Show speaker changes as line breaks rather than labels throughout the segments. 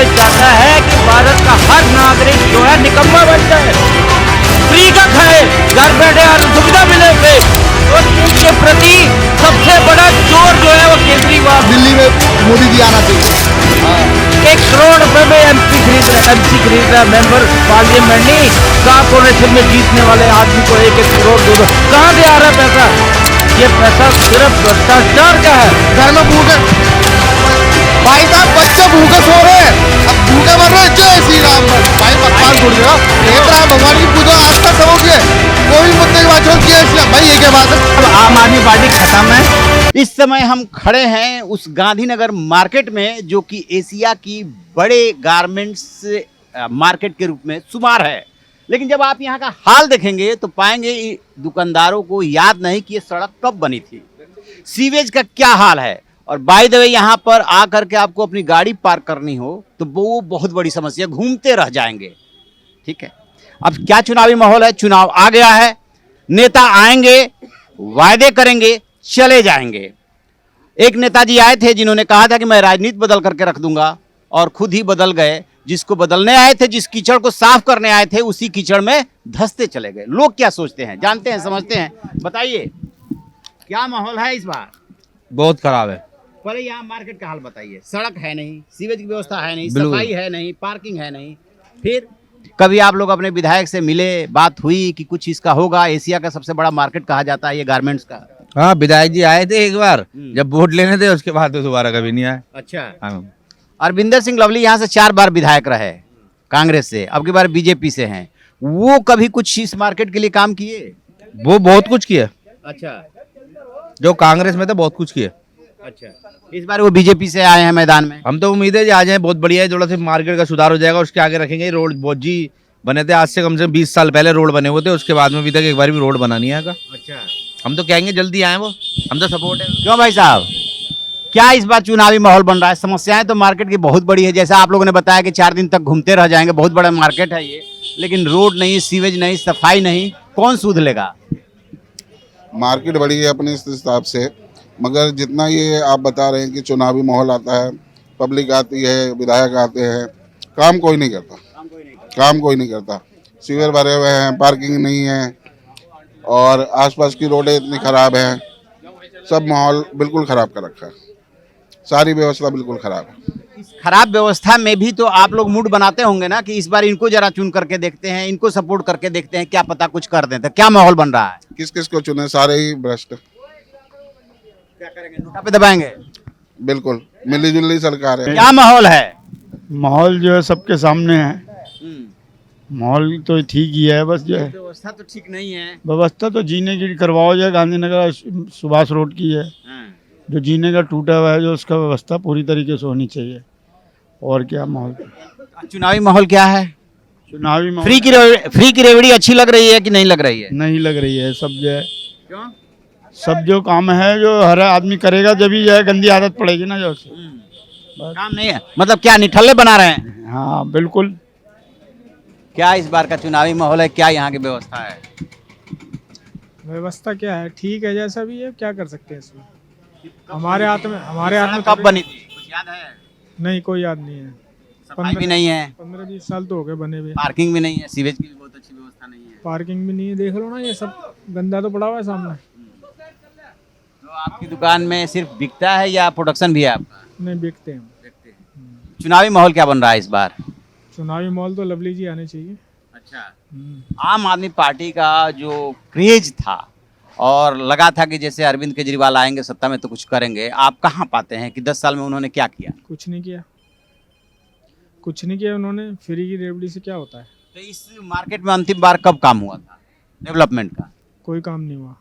फडणवीस चाहता है कि भारत का हर नागरिक जो है निकम्मा बन जाए, फ्री का खाए, घर बैठे हर सुविधा मिले उसे। तो इनके प्रति सबसे बड़ा चोर जो है वो केजरीवाल।
दिल्ली में मोदी जी आना चाहिए।
1 करोड़ रुपए में एमसी खरीद रहा है, मेंबर पार्लियामेंट नहीं, कॉर्पोरेशन में जीतने वाले आदमी को 1-1 करोड़ 2 कहाँ से आ रहा है पैसा? ये पैसा सिर्फ भ्रष्टाचार का है।
घर में भूखे भाई साहब, बच्चे भूखे सो रहे हैं, अब भूखे मर रहे। जय श्री राम। भाई भगवान छोड़ दिया, भगवान की पूजा आस्था सब हो गया, कोई मुद्दे की बात छोड़ किया इसलिए भाई ये क्या बात है।
अब आम आदमी पार्टी खत्म है।
इस समय हम खड़े हैं उस गांधीनगर मार्केट में जो कि एशिया की बड़े गारमेंट्स मार्केट के रूप में शुमार है। लेकिन जब आप यहाँ का हाल देखेंगे तो पाएंगे दुकानदारों को याद नहीं कि ये सड़क कब बनी थी, सीवेज का क्या हाल है। और बाय द वे यहाँ पर आकर के आपको अपनी गाड़ी पार्क करनी हो तो वो बहुत बड़ी समस्या, घूमते रह जाएंगे। ठीक है, अब क्या चुनावी माहौल है, चुनाव आ गया है, नेता आएंगे, वायदे करेंगे, चले जाएंगे। एक नेताजी आए थे जिन्होंने कहा था कि मैं राजनीति बदल करके रख दूंगा, और खुद ही बदल गए। जिसको बदलने आए थे, जिस कीचड़ को साफ करने आए थे, उसी कीचड़ में धंसते चले गए। लोग क्या सोचते हैं, जानते हैं, समझते हैं? बताइए क्या माहौल है इस बार?
बहुत खराब है।
पहले यहाँ मार्केट का हाल बताइए। सड़क है नहीं, सीवेज की व्यवस्था है नहीं, सफाई है नहीं, पार्किंग है नहीं। फिर कभी आप लोग अपने विधायक से मिले, बात हुई कि कुछ इसका होगा? एशिया का सबसे बड़ा मार्केट कहा जाता है ये गारमेंट्स का।
हाँ, विधायक जी आए थे एक बार, जब वोट लेने थे, उसके बाद तो दोबारा कभी नहीं आए।
अच्छा।
हाँ।
अरविंदर सिंह लवली यहाँ से 4 बार विधायक रहे कांग्रेस से, अब की बार बीजेपी से हैं। वो कभी कुछ इस मार्केट के लिए काम किए?
वो बहुत कुछ किया।
अच्छा।
जो कांग्रेस में था बहुत कुछ किया।
अच्छा, इस बार वो बीजेपी से आए हैं मैदान में।
हम तो उम्मीद है कि आ जाए, बहुत बढ़िया है। थोड़ा सा मार्केट का सुधार हो जाएगा, उसके आगे रखेंगे। रोड बहुत जी बने थे, आज से कम 20 साल पहले रोड बने हुए थे, उसके बाद में अभी तक एक बार भी रोड बना नहीं आएगा।
अच्छा,
हम तो कहेंगे जल्दी आए, वो हम तो सपोर्ट है।
क्यों भाई साहब, क्या इस बार चुनावी माहौल बन रहा है? समस्याएं तो मार्केट की बहुत बड़ी है, जैसा आप लोगों ने बताया कि 4 दिन तक घूमते रह जाएंगे, बहुत बड़ा मार्केट है ये, लेकिन रोड नहीं, सीवेज नहीं, सफाई नहीं, कौन सूद लेगा?
मार्केट बड़ी है अपने हिसाब से, मगर जितना ये आप बता रहे हैं कि चुनावी माहौल आता है, पब्लिक आती है, विधायक आते हैं, काम कोई नहीं करता। काम कोई नहीं करता। सीवर भरे हुए हैं, पार्किंग नहीं है, और आसपास की रोडें इतनी खराब हैं, सब माहौल बिल्कुल खराब कर रखा है, सारी व्यवस्था बिल्कुल खराब है।
इस खराब व्यवस्था में भी तो आप लोग मूड बनाते होंगे ना कि इस बार इनको जरा चुन करके देखते हैं, इनको सपोर्ट करके देखते हैं, क्या पता कुछ कर दें। तो क्या माहौल बन रहा है?
किस किस को चुने? सारे ही भ्रष्ट।
क्या करेंगे, नोटा पे दबाएंगे?
बिल्कुल मिली जुली सरकार है।
क्या माहौल है?
माहौल जो है सबके सामने है। माहौल तो ठीक ही है, बस जो है
व्यवस्था तो ठीक नहीं है।
व्यवस्था तो जीने की करवाओ जाए। गांधीनगर सुभाष रोड की है, जो जीने का टूटा हुआ है, जो उसका व्यवस्था पूरी तरीके से होनी चाहिए। और क्या माहौल?
चुनावी माहौल क्या है?
चुनावी माहौल
फ्री की रेवड़ी अच्छी लग रही है कि नहीं लग रही है?
नहीं लग रही है। सब जो है,
क्यों?
सब जो काम है जो हर आदमी करेगा जब ही जो है गंदी आदत पड़ेगी ना, जो
काम नहीं है, मतलब क्या निठल्ले बना रहे हैं?
हाँ बिल्कुल।
क्या इस बार का चुनावी माहौल है, क्या यहाँ की व्यवस्था है?
व्यवस्था क्या है, ठीक है, जैसा भी है, क्या कर सकते हैं इसमें। हमारे हाथ में
कब बनी थी, कुछ याद है?
नहीं, कोई याद नहीं है।
सफाई भी नहीं है,
15-20 साल तो हो गए बने हुए।
पार्किंग भी नहीं है, सीवेज की भी बहुत अच्छी व्यवस्था नहीं है।
पार्किंग भी नहीं है, देख लो ना, ये सब गंदा तो पड़ा हुआ है सामने।
तो आपकी दुकान में सिर्फ बिकता है या प्रोडक्शन भी है आपका?
नहीं, बिकते हैं।
चुनावी माहौल क्या बन रहा है इस बार?
चुनावी माहौल तो लवली जी आने चाहिए।
अच्छा। आम आदमी पार्टी का जो क्रेज था और लगा था कि जैसे अरविंद केजरीवाल आएंगे सत्ता में तो कुछ करेंगे, आप कहाँ पाते हैं कि 10 साल में उन्होंने क्या किया?
कुछ नहीं किया, कुछ नहीं किया उन्होंने। फ्री की रेवड़ी से क्या होता है?
तो इस मार्केट में अंतिम बार कब काम हुआ था डेवलपमेंट का?
कोई काम नहीं हुआ।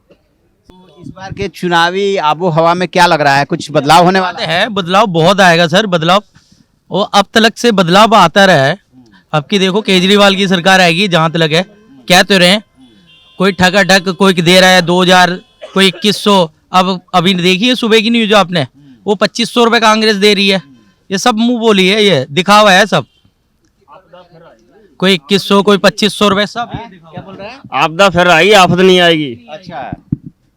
तो इस बार के चुनावी आबो हवा में क्या लग रहा है, कुछ बदलाव होने वाला है?
बदलाव बहुत आएगा सर, बदलाव वो अब तक से बदलाव आता रहा है। अब की देखो केजरीवाल की सरकार आएगी, जहां तक है कह तो रहे हैं, कोई ठगा ठग कोई दे रहा है 2000, कोई 2100। अब अभी देखिए सुबह की न्यूज आपने, वो 2500 रुपए कांग्रेस दे रही है। ये सब मुंह बोली है, ये दिखावा है सब। कोई 2100, कोई 2500 रुपए, सब
क्या बोल रहे हैं?
आपदा फिर आई, आफत नहीं आएगी।
अच्छा,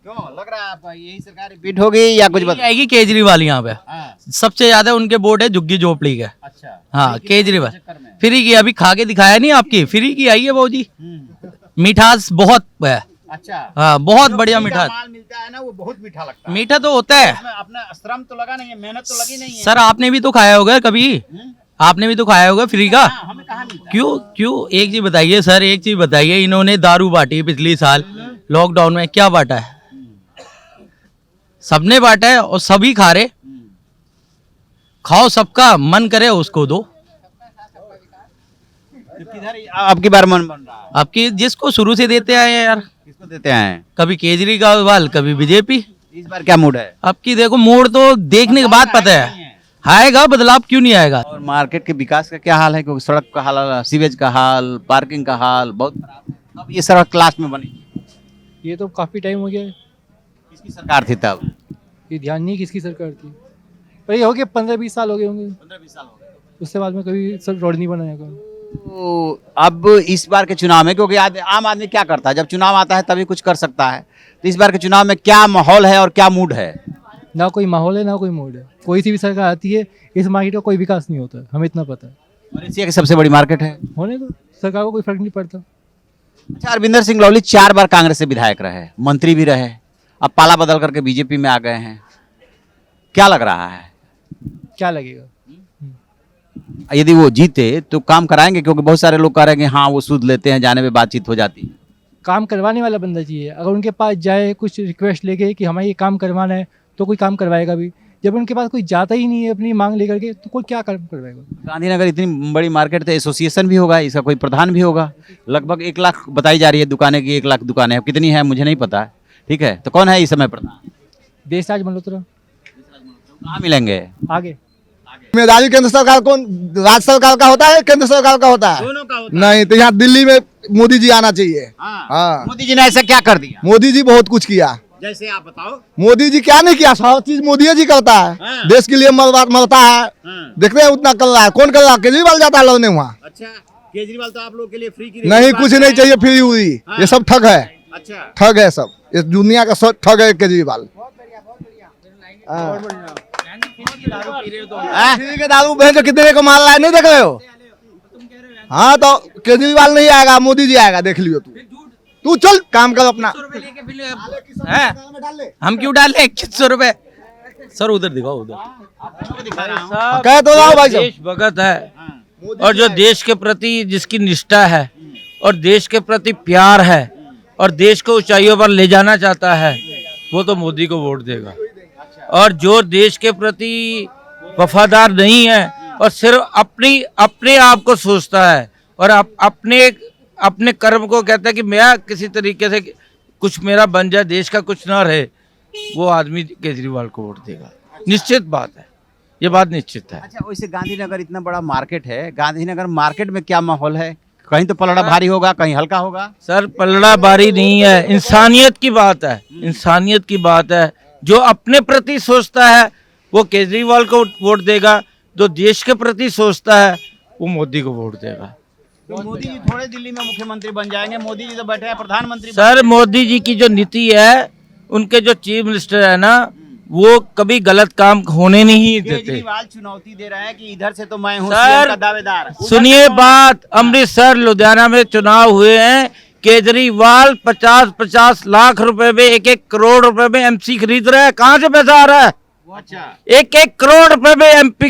क्यों लग रहा है आपको यही सरकार रिपीट होगी या कुछ
यही आएगी केजरीवाल यहाँ पे।
हाँ,
सबसे ज्यादा उनके वोट है झुग्गी झोपड़ी के।
अच्छा
हाँ केजरीवाल
चक्कर में।
फ्री की अभी खा के दिखाया नहीं आपकी, फ्री की आई है भाजी। मिठास बहुत है।
अच्छा
हाँ बहुत बढ़िया
फ्री का
मिठास।
माल मिलता है ना वो बहुत मीठा लगता है।
मीठा तो होता है
उसमें अपना श्रम तो लगा नहीं है, मेहनत तो लगी नहीं है।
सर, आपने भी तो खाया होगा कभी, आपने भी तो खाया होगा फ्री का।
हाँ, हमें कहाँ मिलता है?
क्यों एक चीज बताइए सर, एक चीज बताइए, इन्होंने दारू बांटी पिछली साल लॉकडाउन में, क्या बांटा है? सबने बांटा है और सभी खा रहे। खाओ, सबका मन करे उसको दो।
किधर आपकी बार मन बन रहा है?
आपकी जिसको शुरू से देते आए हैं यार,
किसको देते हैं?
कभी केजरीवाल कभी बीजेपी।
इस बार क्या मूड है?
आपकी देखो मोड़ तो देखने के बाद पता है आएगा बदलाव, क्यों नहीं आएगा।
और मार्केट के विकास का क्या हाल है? क्योंकि सड़क का हाल, सीवेज का हाल, पार्किंग का हाल बहुत खराब है। अब ये सड़क क्लास में बनी,
ये तो काफ़ी टाइम हो गया है,
किसकी सरकार थी तब?
ये ध्यान नहीं किसकी सरकार थी, पर ये हो गया 15-20 साल हो गए होंगे।
15-20 साल हो गए।
उसके बाद में कभी सब रोड नहीं बनाया कोई।
तो अब इस बार के चुनाव में, क्योंकि आम आदमी क्या करता है, जब चुनाव आता है तभी कुछ कर सकता है, तो इस बार के चुनाव में क्या माहौल है और क्या मूड है?
ना कोई माहौल है ना कोई मूड है। कोई सी भी सरकार आती है इस मार्केट का कोई विकास नहीं होता है, हमें इतना पता है।
और एशिया की सबसे बड़ी मार्केट है।
होने तो सरकार को कोई फर्क नहीं पड़ता।
अच्छा, अरविंदर सिंह लौली 4 बार कांग्रेस से विधायक रहे, मंत्री भी रहे, अब पाला बदल करके बीजेपी में आ गए हैं, क्या लग रहा है?
क्या लगेगा?
यदि वो जीते तो काम कराएंगे? क्योंकि बहुत सारे लोग कह रहे हैं कि हाँ वो सूद लेते हैं, जाने में बातचीत हो जाती है।
काम करवाने वाला बंदा चाहिए। अगर उनके पास जाए कुछ रिक्वेस्ट लेके कि हमें ये काम करवाना है तो कोई काम करवाएगा भी। जब उनके पास कोई जाता ही नहीं है अपनी मांग लेकर के, तो कोई क्या काम करवाएगा?
गांधीनगर इतनी बड़ी मार्केट, तो एसोसिएशन भी होगा, इसका कोई प्रधान भी होगा। लगभग 1 लाख बताई जा रही है दुकानें की, 1 लाख दुकानें हैं, कितनी है मुझे नहीं पता है। ठीक है, तो कौन है इस समय प्रधान?
देशराज मल्होत्रा।
कहाँ मिलेंगे?
आगे
जिम्मेदारी केंद्र सरकार को, राज्य सरकार का होता है, केंद्र सरकार का होता है?
दोनों का होता
नहीं, तो यहाँ दिल्ली में मोदी जी आना चाहिए। हाँ।
मोदी जी ने ऐसा क्या कर दिया?
मोदी जी बहुत कुछ किया।
जैसे आप बताओ।
मोदी जी क्या नहीं किया? हर चीज मोदी जी करता है।
हाँ।
देश के लिए मरता है। देखते हैं उतना कर रहा है। कौन कर रहा है? केजरीवाल जाता है लड़ने वहाँ।
अच्छा, केजरीवाल तो आप लोग के लिए फ्री की
नहीं, कुछ नहीं चाहिए फ्री उरी। ये सब ठग है,
अच्छा,
ठग है सब। इस दुनिया का सब ठग है केजरीवाल। फ्री के दारू भेजो, कितने को मार रहा है, नहीं देख रहे हो? हाँ, तो केजरीवाल नहीं आएगा, मोदी जी आएगा, देख लियो। तू चल काम कर अपना।
हम क्यों डाले 2100 रुपए? सर उधर दिखाओ, उधर
कह तो रहा हूँ भाई साहब।
देशभक्त है और जो देश के प्रति जिसकी निष्ठा है और देश के प्रति प्यार है और देश को ऊंचाइयों पर ले जाना चाहता है, वो तो मोदी को वोट देगा। और जो देश के प्रति वफादार नहीं है और सिर्फ अपने आप को सोचता है और अपने कर्म को कहता है कि मैं किसी तरीके से कुछ मेरा बन जाए, देश का कुछ ना रहे, वो आदमी केजरीवाल को वोट देगा। निश्चित बात है, ये बात निश्चित है।
अच्छा, वैसे गांधीनगर इतना बड़ा मार्केट है, गांधीनगर मार्केट में क्या माहौल है? कहीं तो पलड़ा भारी होगा, कहीं हल्का होगा।
सर पलड़ा बारी नहीं है, इंसानियत की बात है, इंसानियत की बात है। जो अपने प्रति सोचता है वो केजरीवाल को वोट देगा, जो देश के प्रति सोचता है वो मोदी को वोट देगा।
तो मोदी जी थोड़े दिल्ली में मुख्यमंत्री बन जाएंगे, मोदी जी तो बैठे हैं प्रधानमंत्री।
सर मोदी जी की जो नीति है, उनके जो चीफ मिनिस्टर है ना, वो कभी गलत काम होने नहीं देते।
केजरीवाल चुनौती दे रहा है कि इधर से तो मैं हूँ
सर,
सीएम का दावेदार।
सुनिए बात, अमृतसर लुधियाना में चुनाव हुए हैं, केजरीवाल 50-50 लाख रुपए में, 1-1 करोड़ रुपए में एमसी खरीद रहे हैं। कहाँ से पैसा आ रहा है?
अच्छा,
1-1 करोड़ रुपए में एमसी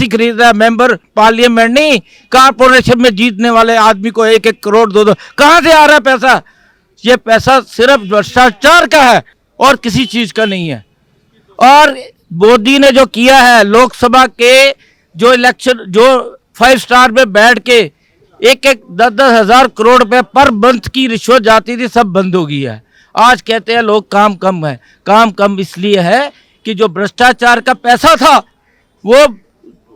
खरीद रहा है, मेंबर पार्लियामेंट नहीं, कारपोरेशन में जीतने वाले आदमी को 1-1 करोड़ 2-2 कहाँ से आ रहा है पैसा? ये पैसा सिर्फ भ्रष्टाचार का है और किसी चीज का नहीं है। और मोदी ने जो किया है, लोकसभा के जो इलेक्शन, जो 5 स्टार में बैठ के 10-10 हजार करोड़ रुपए पर मंथ की रिश्वत जाती थी, सब बंद हो गई है। आज कहते हैं लोग काम कम है। काम कम इसलिए है कि जो भ्रष्टाचार का पैसा था वो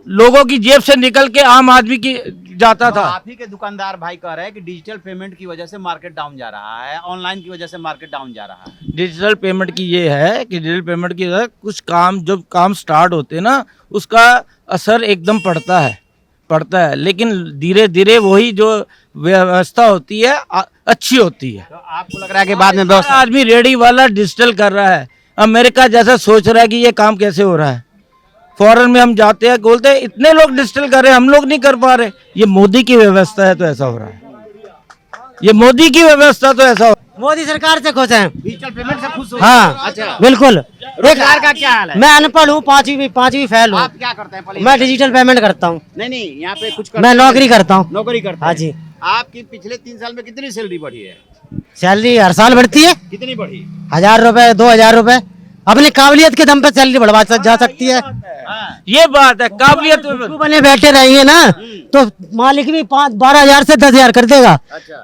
लोगों की जेब से निकल के आम आदमी की जाता था।
आप ही के दुकानदार भाई कह रहे हैं कि डिजिटल पेमेंट की वजह से मार्केट डाउन जा रहा है, ऑनलाइन की वजह से मार्केट डाउन जा रहा है।
डिजिटल पेमेंट की ये है कि डिजिटल पेमेंट की वजह से कुछ काम, जब काम स्टार्ट होते हैं ना, उसका असर एकदम पड़ता है, लेकिन धीरे धीरे वही जो व्यवस्था होती है अच्छी होती है।
तो आपको लग रहा है कि बाद में व्यवस्था
आदमी रेडी वाला डिजिटल कर रहा है, अमेरिका जैसा सोच रहा है कि ये काम कैसे हो रहा है। फॉरेन में हम जाते हैं, बोलते हैं इतने लोग डिजिटल कर रहे हैं, हम लोग नहीं कर पा रहे। ये मोदी की व्यवस्था है तो ऐसा हो रहा है, ये मोदी की व्यवस्था तो ऐसा हो।
मोदी सरकार से खुश हैं।
डिजिटल पेमेंट से खुश हो?
हाँ
अच्छा,
बिल्कुल।
रोजगार का क्या हाल है?
मैं अनपढ़ हूँ, पांचवी फेल हूँ।
आप क्या करते हैं पहले?
मैं डिजिटल पेमेंट करता हूँ।
नहीं, यहाँ पे कुछ
मैं नौकरी करता हूँ।
नौकरी करते
हाँ
हैं।
जी।
आपकी पिछले 3 साल में कितनी सैलरी बढ़ी है?
सैलरी हर साल बढ़ती है,
कितनी बढ़ी?
1000 रुपए, 2000 रुपए। अपनी काबिलियत के दम पे सैलरी बढ़वा जा सकती है।
ये बात है, काबिलियत
तू बने बैठे रहेंगे ना तो मालिक भी 12,000 से 10,000 कर देगा।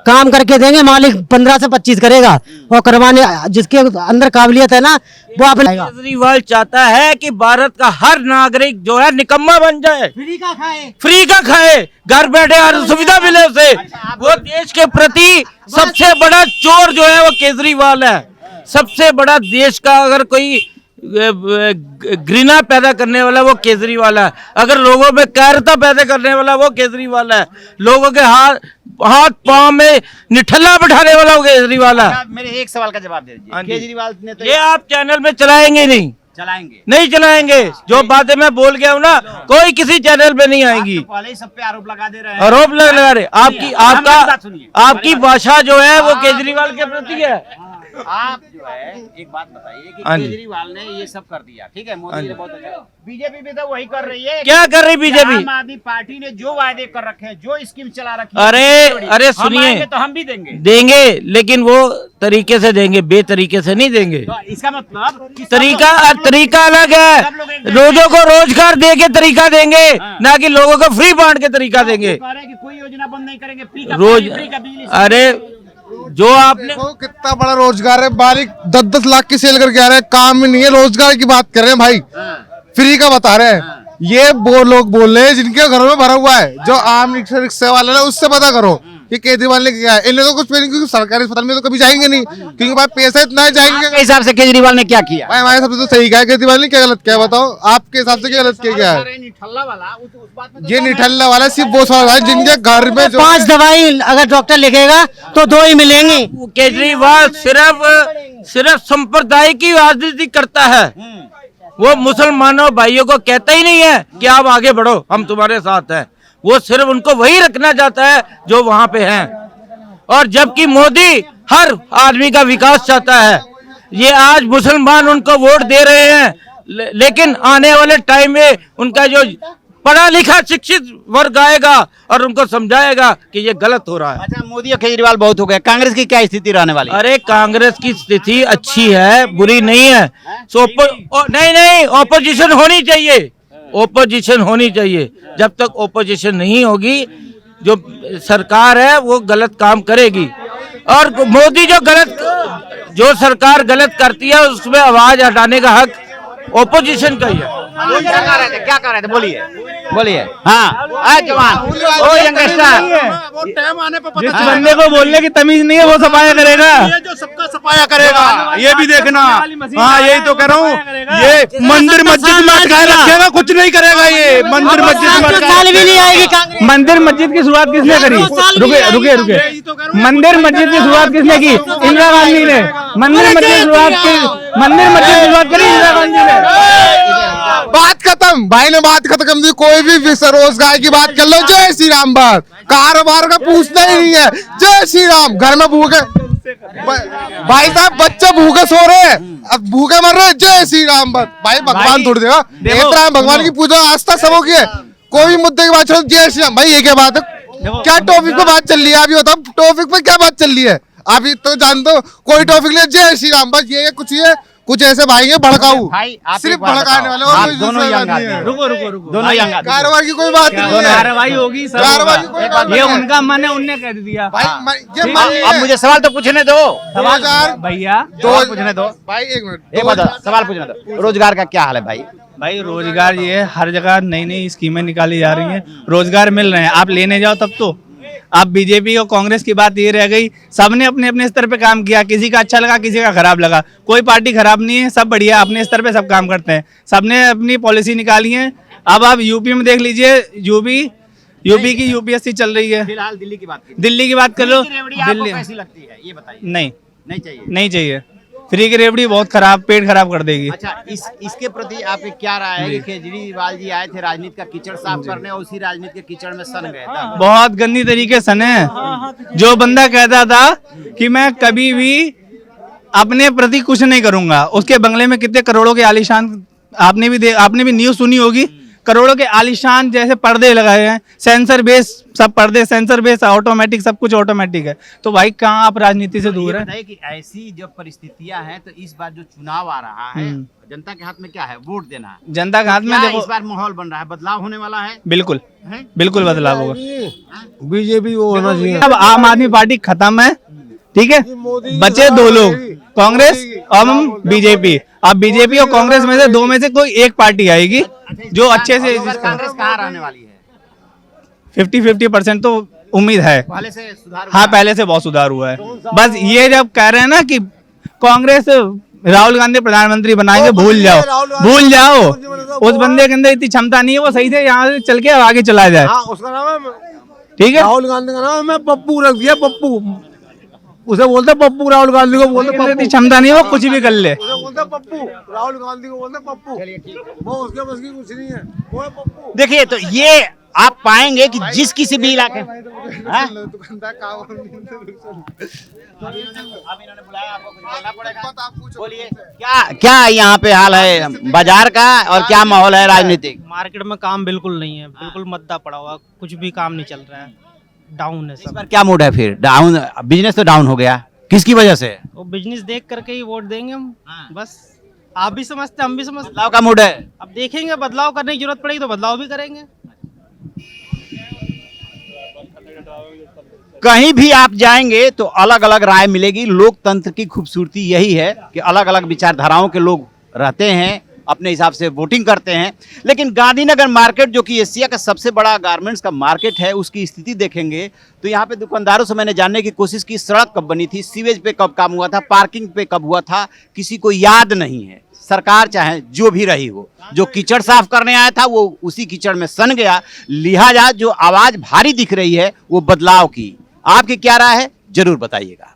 काम करके देंगे, मालिक 15 से 25 करेगा। और करवाने जिसके अंदर काबिलियत है ना वो आप
केजरीवाल चाहता है कि भारत का हर नागरिक जो है निकम्मा बन जाए, फ्री का खाए, घर बैठे हर सुविधा मिले उसे। वो देश के प्रति सबसे बड़ा चोर जो है वो केजरीवाल है। सबसे बड़ा देश का अगर कोई घृणा पैदा करने वाला वो केजरीवाल है, अगर लोगों में कायरता पैदा करने वाला वो केजरीवाल है, लोगों के हाथ पांव में निठल्ला बिठाने वाला वो केजरीवाल है।
मेरे एक सवाल का जवाब दे दीजिए। केजरीवाल ने तो
ये आप चैनल में चलाएंगे नहीं,
चलाएंगे
नहीं चलाएंगे। जो बातें मैं बोल गया हूँ ना, कोई किसी चैनल पे नहीं आएंगी।
पहले ही सब पे आरोप लगा दे रहे हैं।
आरोप लगा रहे आपकी भाषा जो है वो केजरीवाल के प्रति है।
आप जो है एक बात बताइए कि
हाँ जी।
केजरीवाल ने ये सब कर दिया, ठीक है, मोदी ने बहुत अच्छा। बीजेपी भी तो वही कर रही है।
क्या कर रही बीजेपी?
आम आदमी पार्टी ने जो वायदे कर रखे हैं, जो स्कीम चला रखी है,
अरे
हम
सुनिए,
आएंगे तो हम भी
देंगे लेकिन वो तरीके से देंगे, बेतरीके से नहीं देंगे।
तो इसका मतलब कि
तरीका अलग है। लोगों को रोजगार दे के तरीका देंगे, ना कि लोगों को फ्री बांट के तरीका देंगे।
कह रहे हैं कि कोई योजना बंद नहीं करेंगे, फ्री का
रोज
पानी, फ्री का बिजली।
अरे जो आपने
देखो कितना बड़ा रोजगार है, बारीक 10-10 लाख की सेल करके आ रहे हैं, काम ही नहीं है, रोजगार की बात कर रहे हैं भाई, फ्री का बता रहे हैं। ये वो लोग बोल रहे हैं जिनके घरों में भरा हुआ है, जो आम रिक्शा वाले हैं उससे पता करो कि केजरीवाल ने क्या है। इन्हें तो कुछ नहीं, क्योंकि सरकारी अस्पताल में तो कभी जाएंगे नहीं, क्योंकि भाई पैसा इतना है, जाएंगे।
आपके हिसाब से केजरीवाल ने क्या किया?
भाई हमारे हिसाब से तो सही कहा है, केजरीवाल ने क्या गलत किया बताओ, आपके हिसाब से क्या गलत किया गया है?
निठल्ला वाला उस बात में
ये निठल्ला वाला सिर्फ वो सवाल है जिनके घर में जो
5 दवाई अगर डॉक्टर लिखेगा तो 2 ही मिलेंगी।
केजरीवाल सिर्फ सांप्रदायिक की राजनीति करता है। वो मुसलमानों भाइयों को कहता ही नहीं है कि आप आगे बढ़ो, हम तुम्हारे साथ हैं। वो सिर्फ उनको वही रखना चाहता है जो वहां पे हैं। और जबकि मोदी हर आदमी का विकास चाहता है। ये आज मुसलमान उनको वोट दे रहे हैं, लेकिन आने वाले टाइम में उनका जो पढ़ा लिखा शिक्षित वर्ग आएगा और उनको समझाएगा कि ये गलत हो रहा है।
अच्छा, मोदी और केजरीवाल बहुत हो गए, कांग्रेस की क्या स्थिति रहने वाली है?
अरे कांग्रेस की स्थिति अच्छी है, बुरी नहीं है। नहीं, ऑपोजिशन होनी चाहिए, ऑपोजिशन होनी चाहिए। जब तक ऑपोजिशन नहीं होगी, जो सरकार है वो गलत काम करेगी। और मोदी जो सरकार गलत करती है उसमें आवाज हटाने का हक ऑपोजिशन का ही है।
क्या कर रहे थे? बोलिए। हाँ जवान, ओ यंगस्टर,
जिस बंदे को बोलने की तमीज नहीं है वो सफाया करेगा,
ये जो सबका सफाया करेगा,
ये भी देखना। हाँ यही तो कह रहा हूँ, ये मंदिर मस्जिद में अटकाए रखेगा, कुछ नहीं करेगा। ये मंदिर मस्जिद में
साल भी नहीं आएगी कांग्रेस।
मंदिर मस्जिद की शुरुआत किसने करी? रुके। मंदिर मस्जिद की शुरुआत किसने की? इंदिरा गांधी ने। मंदिर मस्जिद की शुरुआत करी इंदिरा गांधी ने।
बात खत्म, भाई ने बात खत्म कर दी। कोई भी रोजगार की बात कर लो, जय श्री राम। बात कारोबार का पूछना ही नहीं है, जय श्री राम। घर में भूखे भाई साहब, बच्चे भूखे सो रहे हैं, अब भूखे मर रहे हैं, जय श्री राम। बात भाई भगवान तोड़ देगा, राम भगवान की पूजा आस्था सबों की है। कोई भी मुद्दे की बात चलो, जय श्री राम। भाई ये क्या बात है? क्या टॉपिक पे बात चल रही है? अभी बताओ टॉपिक पे क्या बात चल रही है? अभी तो जानते हो कोई टॉपिक ले, जय श्री राम। बस ये कुछ ऐसे भाई है भड़काऊ,
भाई आप
सिर्फ
एक बात
भड़काने वाले,
बताओ,
और
आप
कोई
दोनों
दूसरा
यंग
बात नहीं
आदमी
है।
हैं।
रुको।
दोनों यंग आदमी।
कारोबार की कोई बात नहीं है,
कार्रवाई होगी, सब
कार्रवाई की कोई बात
ये
नहीं है।
उनका मन है, उनने कह दिया।
भाई ये मानिए,
अब मुझे सवाल तो पूछने दो।
2000
भैया
सवाल पूछने दो
भाई, एक मिनट,
एक बात सवाल पूछने दो। रोजगार का क्या हाल है भाई?
भाई रोजगार ये हर जगह नई नई स्कीमें निकाली जा रही हैं, रोजगार मिल रहे हैं, आप लेने जाओ तब तो। अब बीजेपी और कांग्रेस की बात ये रह गई, सबने अपने अपने स्तर पे काम किया, किसी का अच्छा लगा किसी का खराब लगा। कोई पार्टी खराब नहीं है, सब बढ़िया, अपने स्तर पे सब काम करते हैं, सबने अपनी पॉलिसी निकाली है। अब आप यूपी में देख लीजिए, यूपी की यूपीएससी चल रही है।
फिलहाल दिल्ली की बात की,
दिल्ली की बात कर लो,
फ्री की रेवड़ी आपको
दिल्ली
कैसी लगती है ये बताइए।
नहीं,
नहीं चाहिए।
नहीं चाहिए। फ्री की रेवड़ी बहुत खराब, पेट खराब कर देगी।
अच्छा, इसके प्रति आपकी क्या राय है कि केजरीवाल जी आए थे राजनीति का कीचड़ साफ करने और उसी राजनीति के कीचड़ में सन गए थे?
बहुत गंदी तरीके से है। जो बंदा कहता था कि मैं कभी भी अपने प्रति कुछ नहीं करूंगा, उसके बंगले में कितने करोड़ों के आलीशान, आपने भी न्यूज सुनी होगी, करोड़ों के आलीशान जैसे पर्दे लगाए हैं, सेंसर बेस सब पर्दे, सेंसर बेस ऑटोमेटिक, सब कुछ ऑटोमेटिक है। तो भाई कहाँ आप राजनीति से दूर है?
कि ऐसी जब परिस्थितियां हैं तो इस बार जो चुनाव आ रहा है, जनता के हाथ में क्या है? वोट देना है।
जनता के हाथ में
क्या
देखो,
इस बार माहौल बन रहा है, बदलाव होने वाला है?
बिल्कुल
हैं?
बिल्कुल बदलाव होगा।
बीजेपी वो होना चाहिए।
अब आम आदमी पार्टी खत्म है, ठीक है, बचे दो लोग, कांग्रेस और बीजेपी। अब बीजेपी और कांग्रेस में से दो में से कोई एक पार्टी आएगी जो अच्छे से,
कांग्रेस कहाँ रहने वाली है?
50-50% तो उम्मीद है।
पहले से सुधार
हाँ, पहले से बहुत सुधार हुआ है। बस ये जब कह रहे हैं ना कि कांग्रेस राहुल गांधी प्रधानमंत्री बनाएंगे, भूल जाओ। उस बंदे के अंदर इतनी क्षमता नहीं है, वो सही से यहाँ से चल के आगे चला जाए।
उसका नाम है,
ठीक है,
राहुल गांधी का नाम है पप्पू रख दिया, पप्पू। उसे बोलते पप्पू, राहुल गांधी को बोलते
इतनी
पप्पू।
क्षमता नहीं है, वो कुछ भी कर ले।
उसे बोलते पप्पू, राहुल गांधी को बोलते पप्पू। वो उसके बस की कुछ नहीं है, वो है पप्पू।
देखिए, तो ये आप पाएंगे कि जिस किसी भी इलाके बोलिए क्या यहाँ पे हाल है बाजार का और क्या माहौल है राजनीतिक?
मार्केट में काम बिल्कुल नहीं है, बिल्कुल मद्दा पड़ा हुआ, कुछ भी काम नहीं चल रहा है, डाउन है
इस
सब।
बार क्या मूड है फिर? डाउन, बिजनेस तो डाउन हो गया, किसकी वजह से?
वो बिजनेस देख करके ही वोट देंगे हम, बस। आप भी समझते, हम भी समझते।
बदलाव का मूड है।
अब देखेंगे, बदलाव करने की जरूरत पड़ेगी तो बदलाव भी करेंगे।
कहीं भी आप जाएंगे तो अलग अलग राय मिलेगी। लोकतंत्र की खूबसूरती यही है कि अलग अलग विचारधाराओं के लोग रहते हैं, अपने हिसाब से वोटिंग करते हैं। लेकिन गांधीनगर मार्केट, जो कि एशिया का सबसे बड़ा गारमेंट्स का मार्केट है, उसकी स्थिति देखेंगे तो यहाँ पे दुकानदारों से मैंने जानने की कोशिश की, सड़क कब बनी थी, सीवेज पे कब काम हुआ था, पार्किंग पे कब हुआ था, किसी को याद नहीं है। सरकार चाहे जो भी रही हो, जो कीचड़ साफ करने आया था वो उसी कीचड़ में सन गया। लिहाजा जो आवाज भारी दिख रही है वो बदलाव की। आपकी क्या राय है, जरूर बताइएगा।